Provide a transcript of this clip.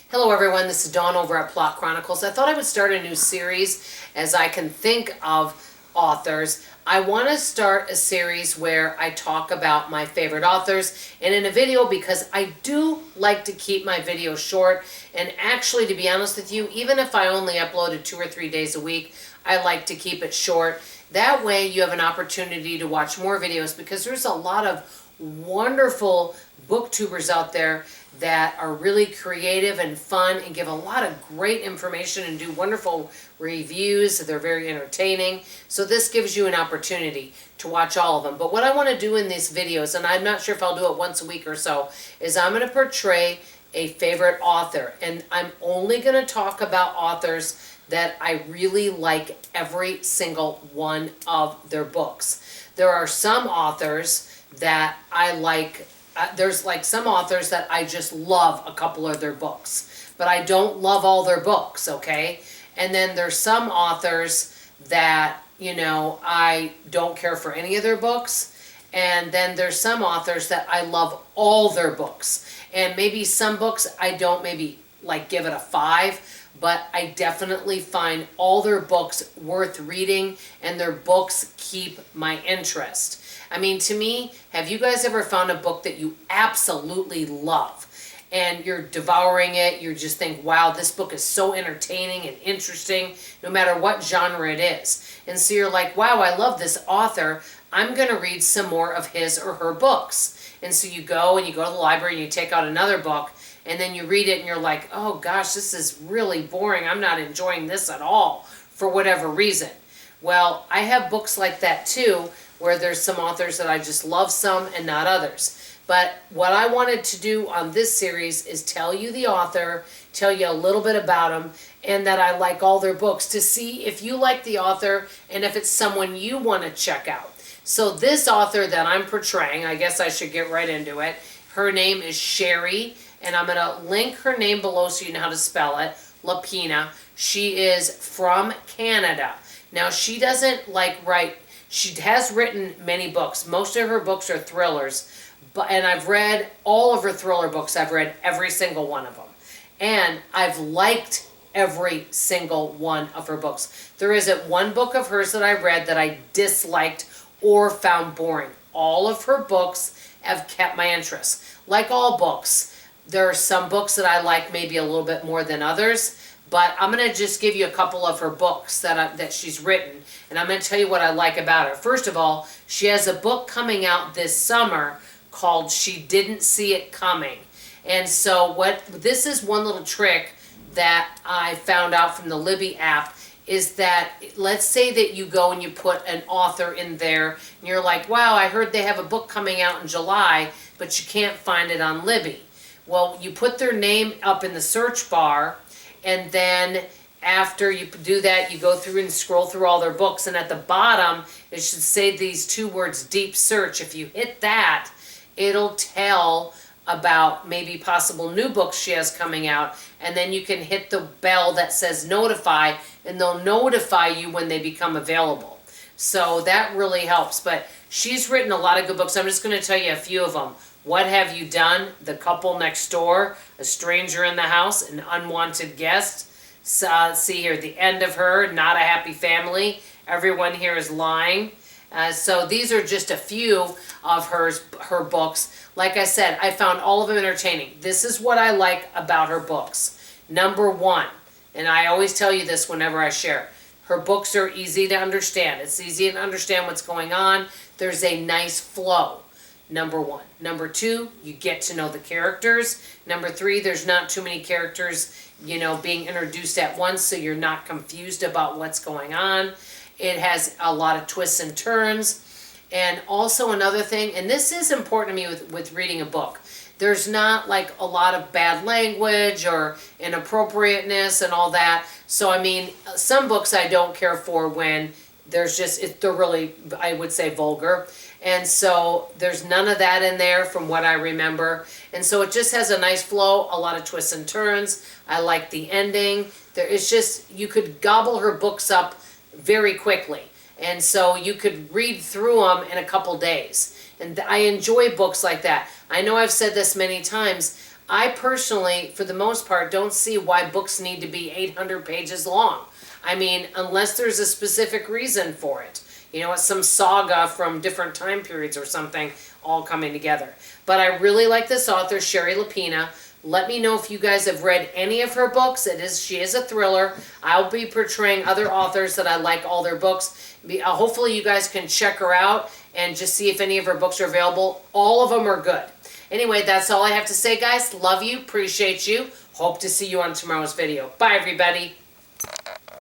Hello everyone, this is Dawn over at Plot Chronicles. I thought I would start a new series as I can think of authors. I want to start a series where I talk about my favorite authors and in a video because I do like to keep my videos short, and actually, to be honest with you, even if I only uploaded 2 or 3 days a week, I like to keep it short. That way you have an opportunity to watch more videos because there's a lot of wonderful booktubers out there that are really creative and fun and give a lot of great information and do wonderful reviews. They're very entertaining. So this gives you an opportunity to watch all of them. But what I want to do in these videos, and I'm not sure if I'll do it once a week or so, is I'm going to portray a favorite author. And I'm only going to talk about authors that I really like every single one of their books. There are some authors that I like. There's like some authors that I just love a couple of their books, but I don't love all their books, okay? And then there's some authors that, I don't care for any of their books. And then there's some authors that I love all their books. And maybe some books I don't maybe like give it a 5, but I definitely find all their books worth reading and their books keep my interest. I mean, to me, have you guys ever found a book that you absolutely love and you're devouring it? You just think, wow, this book is so entertaining and interesting, no matter what genre it is. And so you're like, wow, I love this author. I'm going to read some more of his or her books. And so you go to the library and you take out another book and then you read it and you're like, oh gosh, this is really boring. I'm not enjoying this at all for whatever reason. Well, I have books like that too, where there's some authors that I just love some and not others. But what I wanted to do on this series is tell you the author, tell you a little bit about them, and that I like all their books to see if you like the author and if it's someone you want to check out. So this author that I'm portraying, I guess I should get right into it. Her name is Shari, and I'm going to link her name below so you know how to spell it, Lapena. She is from Canada. Now, she doesn't write. She has written many books. Most of her books are thrillers, and I've read all of her thriller books. I've read every single one of them, and I've liked every single one of her books. There isn't one book of hers that I read that I disliked or found boring. All of her books have kept my interest. Like all books, there are some books that I like maybe a little bit more than others, but I'm going to just give you a couple of her books that she's written, and I'm going to tell you what I like about her. First of all, she has a book coming out this summer called She Didn't See It Coming. And so this is one little trick that I found out from the Libby app, is that let's say that you go and you put an author in there, and you're like, wow, I heard they have a book coming out in July, but you can't find it on Libby. Well, you put their name up in the search bar, and then after you do that, you go through and scroll through all their books, and at the bottom, it should say these 2 words, deep search. If you hit that, it'll tell about maybe possible new books she has coming out, and then you can hit the bell that says notify, and they'll notify you when they become available. So that really helps, but she's written a lot of good books. I'm just going to tell you a few of them. What Have You Done? The Couple Next Door, A Stranger in the House, An Unwanted Guest. See here, The End of Her, Not a Happy Family, Everyone Here is Lying. So these are just a few of her books. Like I said, I found all of them entertaining. This is what I like about her books. Number 1, and I always tell you this whenever I share, her books are easy to understand. It's easy to understand what's going on. There's a nice flow. Number 1. Number 2, you get to know the characters. Number 3, there's not too many characters, being introduced at once, so you're not confused about what's going on. It has a lot of twists and turns. And also another thing, and this is important to me with reading a book, there's not like a lot of bad language or inappropriateness and all that. So I mean, some books I don't care for when they're really, I would say, vulgar. And so there's none of that in there from what I remember. And so it just has a nice flow, a lot of twists and turns. I like the ending. You could gobble her books up very quickly. And so you could read through them in a couple days. And I enjoy books like that. I know I've said this many times. I personally, for the most part, don't see why books need to be 800 pages long. I mean, unless there's a specific reason for it. You know, it's some saga from different time periods or something all coming together. But I really like this author, Shari Lapena. Let me know if you guys have read any of her books. She is a thriller. I'll be portraying other authors that I like all their books. Hopefully you guys can check her out and just see if any of her books are available. All of them are good. Anyway, that's all I have to say, guys. Love you. Appreciate you. Hope to see you on tomorrow's video. Bye, everybody.